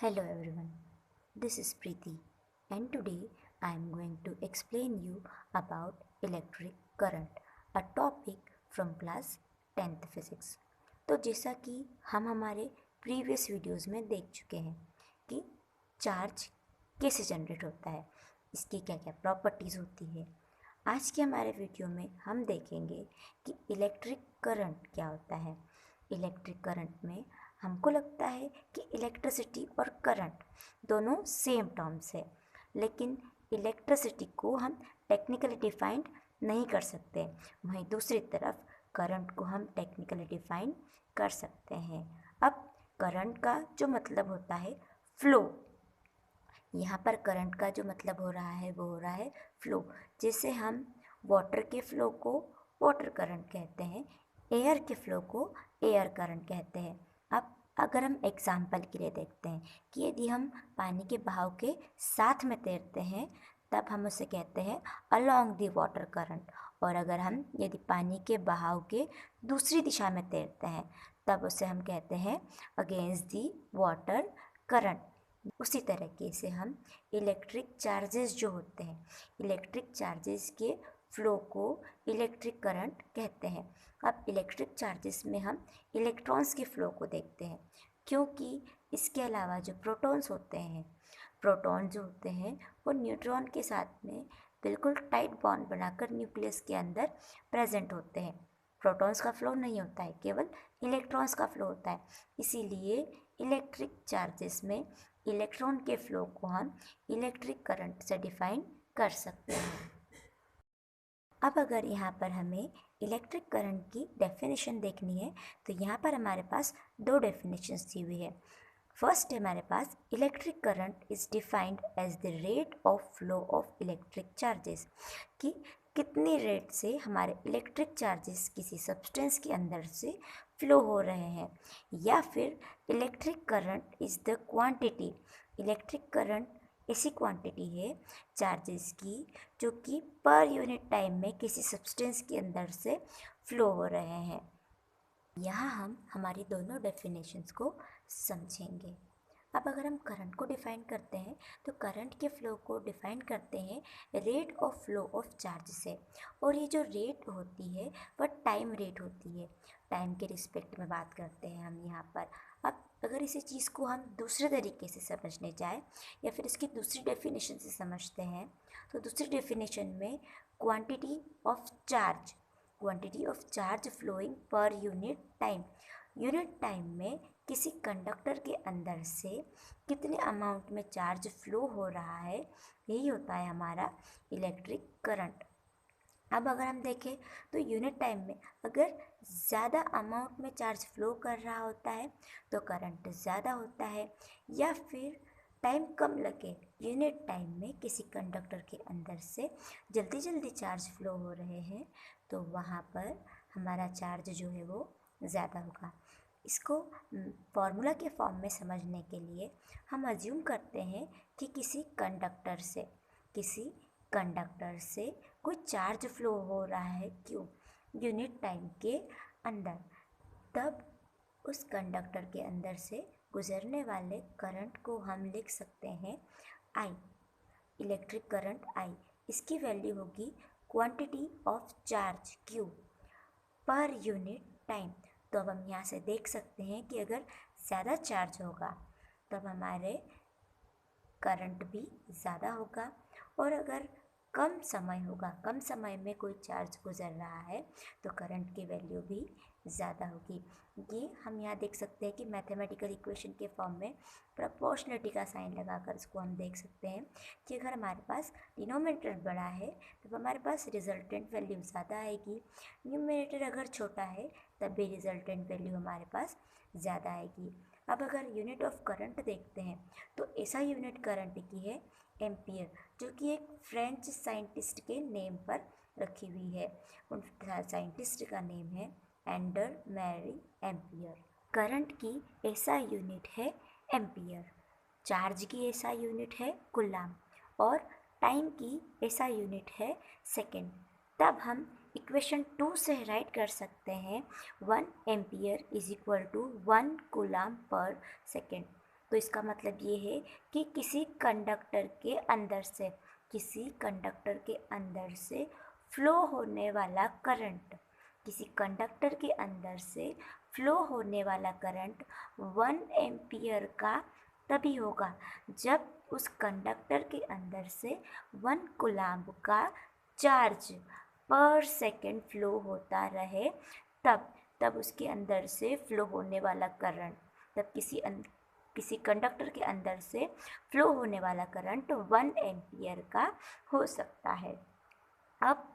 Hello everyone, this is Preeti and today I am going to explain you about electric current, a topic from class 10th physics। तो जैसा कि हम हमारे previous videos में देख चुके हैं कि चार्ज कैसे जनरेट होता है, इसकी क्या क्या प्रॉपर्टीज़ होती है। आज के हमारे वीडियो में हम देखेंगे कि इलेक्ट्रिक करंट क्या होता है। इलेक्ट्रिक करंट में हमको लगता है कि इलेक्ट्रिसिटी और करंट दोनों सेम टर्म्स है, लेकिन इलेक्ट्रिसिटी को हम टेक्निकली डिफाइंड नहीं कर सकते, वहीं दूसरी तरफ करंट को हम टेक्निकली डिफाइन कर सकते हैं। अब करंट का जो मतलब होता है फ्लो, यहाँ पर करंट का जो मतलब हो रहा है वो हो रहा है फ्लो। जैसे हम वाटर के फ्लो को वाटर करंट कहते हैं, एयर के फ्लो को एयर करंट कहते हैं। अब अगर हम एग्जाम्पल के लिए देखते हैं कि यदि हम पानी के बहाव के साथ में तैरते हैं तब हम उसे कहते हैं अलोंग द वाटर करंट, और अगर हम यदि पानी के बहाव के दूसरी दिशा में तैरते हैं तब उसे हम कहते हैं अगेंस्ट द वाटर करंट। उसी तरीके से हम इलेक्ट्रिक चार्जेस जो होते हैं, इलेक्ट्रिक चार्जेस के फ्लो को इलेक्ट्रिक करंट कहते हैं। अब इलेक्ट्रिक चार्जेस में हम इलेक्ट्रॉन्स के फ्लो को देखते हैं, क्योंकि इसके अलावा जो प्रोटॉन्स होते हैं, प्रोटॉन जो होते हैं वो न्यूट्रॉन के साथ में बिल्कुल टाइट बॉन्ड बनाकर न्यूक्लियस के अंदर प्रेजेंट होते हैं। प्रोटॉन्स का फ्लो नहीं होता है, केवल इलेक्ट्रॉन्स का फ्लो होता है। इसीलिए इलेक्ट्रिक चार्जेस में इलेक्ट्रॉन के फ्लो को हम इलेक्ट्रिक करंट से डिफाइन कर सकते हैं। अब अगर यहाँ पर हमें इलेक्ट्रिक करंट की डेफिनेशन देखनी है तो यहाँ पर हमारे पास दो डेफिनेशंस दी हुई है। फर्स्ट हमारे पास electric current is defined as the rate of flow of electric charges, कि कितनी रेट से हमारे इलेक्ट्रिक चार्जेस किसी सब्सटेंस के अंदर से फ्लो हो रहे हैं, या फिर electric current is the quantity, electric current ऐसी क्वांटिटी है चार्जेस की जो कि पर यूनिट टाइम में किसी सब्सटेंस के अंदर से फ्लो हो रहे हैं। यहाँ हम हमारी दोनों डेफिनेशंस को समझेंगे। अब अगर हम करंट को डिफ़ाइन करते हैं तो करंट के फ्लो को डिफ़ाइन करते हैं rate of flow of charge से, और ये जो रेट होती है वह टाइम रेट होती है, टाइम के रिस्पेक्ट में बात करते हैं हम यहाँ पर। अब अगर इसी चीज़ को हम दूसरे तरीके से समझने जाए या फिर इसकी दूसरी डेफिनेशन से समझते हैं तो दूसरी डेफिनेशन में quantity of charge, quantity of charge flowing per unit time में किसी कंडक्टर के अंदर से कितने अमाउंट में चार्ज फ्लो हो रहा है, यही होता है हमारा इलेक्ट्रिक करंट। अब अगर हम देखें तो यूनिट टाइम में अगर ज़्यादा अमाउंट में चार्ज फ्लो कर रहा होता है तो करंट ज़्यादा होता है, या फिर टाइम कम लगे, यूनिट टाइम में किसी कंडक्टर के अंदर से जल्दी जल्दी चार्ज फ्लो हो रहे हैं तो वहाँ पर हमारा चार्ज जो है वो ज़्यादा होगा। इसको फॉर्मूला के फॉर्म में समझने के लिए हम अज्यूम करते हैं कि किसी कंडक्टर से कोई चार्ज फ्लो हो रहा है, क्यों, यूनिट टाइम के अंदर, तब उस कंडक्टर के अंदर से गुजरने वाले करंट को हम लिख सकते हैं आई, इलेक्ट्रिक करंट आई। इसकी वैल्यू होगी क्वांटिटी ऑफ चार्ज क्यू पर यूनिट टाइम। तो अब हम यहाँ से देख सकते हैं कि अगर ज़्यादा चार्ज होगा तब हमारे करंट भी ज़्यादा होगा, और अगर कम समय होगा, कम समय में कोई चार्ज गुजर रहा है तो करंट की वैल्यू भी ज़्यादा होगी। ये हम यहाँ देख सकते हैं कि मैथमेटिकल इक्वेशन के फॉर्म में प्रोपोर्शनलिटी का साइन लगाकर इसको हम देख सकते हैं कि अगर हमारे पास डिनोमिनेटर बड़ा है तो हमारे पास रिजल्टेंट वैल्यू ज़्यादा आएगी, न्यूमरेटर अगर छोटा है तब भी रिजल्टेंट वैल्यू हमारे पास ज़्यादा आएगी। अब अगर यूनिट ऑफ करंट देखते हैं तो ऐसा यूनिट करंट की है एम्पियर, जो कि एक फ्रेंच साइंटिस्ट के नेम पर रखी हुई है। उन साइंटिस्ट का नेम है एंडर मैरी एम्पियर। करंट की ऐसा यूनिट है एम्पियर, चार्ज की ऐसा यूनिट है कूलाम, और टाइम की ऐसा यूनिट है सेकेंड। तब हम इक्वेशन 2 से राइट कर सकते हैं 1 ampere is equal to 1 coulomb per second. तो इसका मतलब ये है कि किसी कंडक्टर के अंदर से फ्लो होने वाला करंट, किसी कंडक्टर के अंदर से फ्लो होने वाला करंट 1 एम्पियर का तभी होगा जब उस कंडक्टर के अंदर से 1 कूलम्ब का चार्ज पर सेकेंड फ्लो होता रहे, तब उसके अंदर से फ्लो होने वाला करंट, तब किसी कंडक्टर के अंदर से फ्लो होने वाला करंट 1 एम्पियर का हो सकता है। अब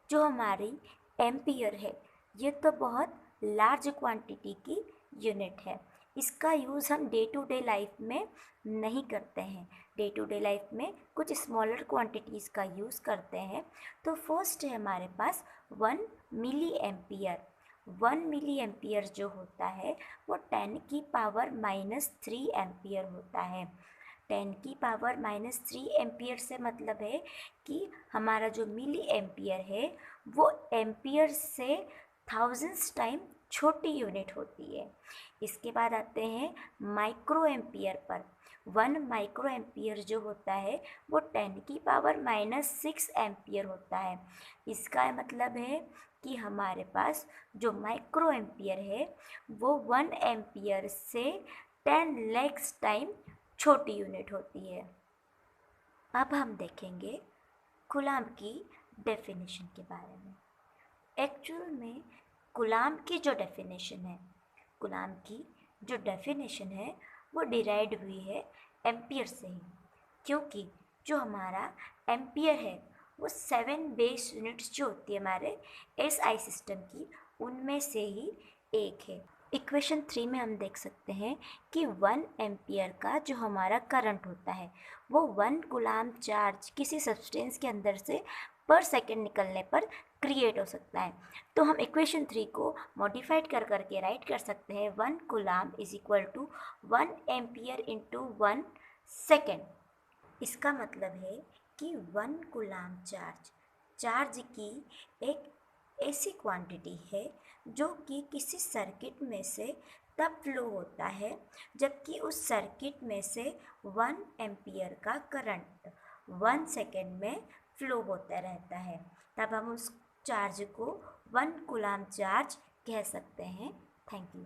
जो हमारी एम्पियर है, ये तो बहुत लार्ज क्वांटिटी की यूनिट है। इसका यूज़ हम डे टू डे लाइफ में नहीं करते हैं। डे टू डे लाइफ में कुछ स्मॉलर क्वांटिटीज़ का यूज़ करते हैं। तो फर्स्ट है हमारे पास 1 मिली एम्पियर। 1 मिली एम्पियर जो होता है वो 10 की पावर -3 एम्पियर होता है। 10 की पावर -3 एम्पियर से मतलब है कि हमारा जो मिली एम्पियर है वो एम्पियर से थाउजेंड्स टाइम छोटी यूनिट होती है। इसके बाद आते हैं micro ampere per. 1 micro ampere जो होता है वो 10 की पावर -6 एम्पियर होता है। इसका मतलब है कि हमारे पास जो माइक्रो एम्पियर है वो 1 एम्पियर से 10 लैक्स टाइम छोटी यूनिट होती है। अब हम देखेंगे कूलम्ब की डेफिनेशन के बारे में। एक्चुअल में कूलम्ब की जो डेफिनेशन है वो डिराइव्ड हुई है एम्पियर से ही, क्योंकि जो हमारा एम्पियर है वो 7 बेस यूनिट्स जो होती है हमारे SI सिस्टम की, उनमें से ही एक है। इक्वेशन 3 में हम देख सकते हैं कि 1 एम्पियर का जो हमारा करंट होता है वो 1 कूलम्ब चार्ज किसी सब्सटेंस के अंदर से पर सेकेंड निकलने पर क्रिएट हो सकता है। तो हम इक्वेशन 3 को मॉडिफाइड कर करके राइट कर सकते हैं 1 coulomb is equal to 1 ampere into 1 second. इसका मतलब है कि 1 कूलम्ब चार्ज की एक ऐसी क्वांटिटी है जो कि किसी सर्किट में से तब फ्लो होता है जबकि उस सर्किट में से 1 एम्पियर का करंट 1 सेकेंड में फ्लो होता रहता है। तब हम उस चार्ज को 1 कूलम्ब चार्ज कह सकते हैं। Thank you.